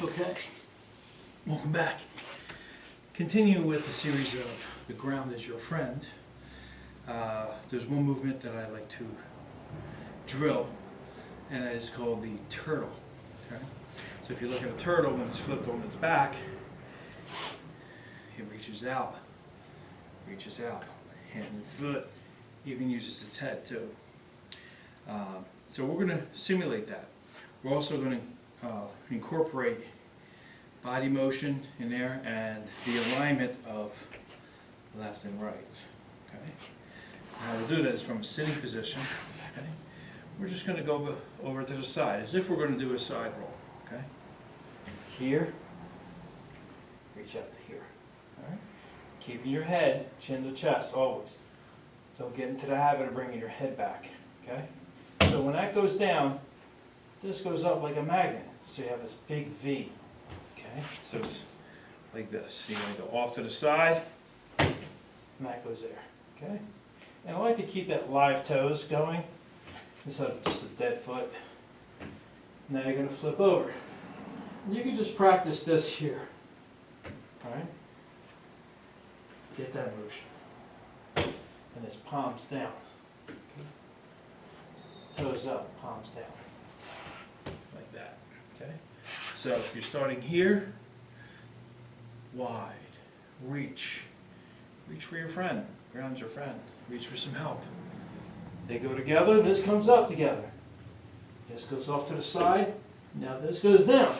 Okay, welcome back. Continue with the series of The Ground is Your Friend. There's one movement that I like to drill, and that is called the turtle. Okay? So if you look at a turtle when it's flipped on its back, it reaches out, hand and foot, even uses its head too. So we're going to simulate that. We're also going to incorporate body motion in there and the alignment of left and right. Okay. How we'll do this from a sitting position. Okay. We're just going to go over to the side as if we're going to do a side roll. Okay. Here, reach out to here. All right. Keeping your head chin to chest always. Don't get into the habit of bringing your head back. Okay. So when that goes down, this goes up like a magnet. So you have this big V. Okay, so it's like this. You're going to go off to the side, and that goes there. Okay, and I like to keep that live toes going instead of just a dead foot. Now you're going to flip over. And you can just practice this here. All right, get that motion, and it's palms down. Okay. Toes up, palms down. Like that, okay? So if you're starting here, wide, reach for your friend, ground your friend, reach for some help. They go together, this comes up together. This goes off to the side, now this goes down.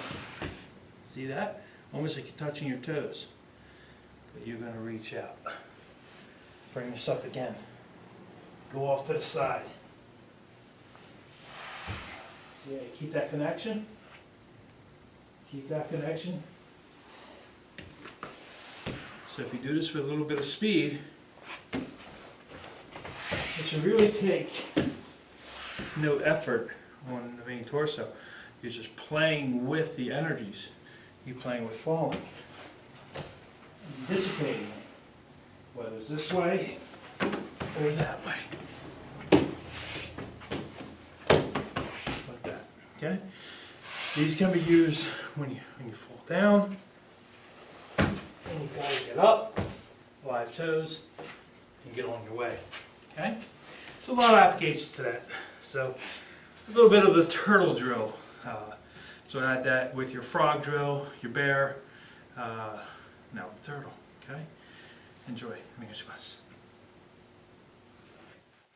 See that? Almost like you're touching your toes. But you're gonna reach out. Bring this up again. Go off to the side. Yeah, keep that connection. Keep that connection. So if you do this with a little bit of speed, it should really take no effort on the main torso. You're just playing with the energies. You're playing with falling. And dissipating it. Whether it's this way or that way. Okay, these can be used when you fall down, and you gotta get up, live toes, and get on your way. Okay, so a lot of applications to that. So a little bit of the turtle drill. So add that with your frog drill, your bear. Now the turtle. Okay, enjoy. Onegaishimasu.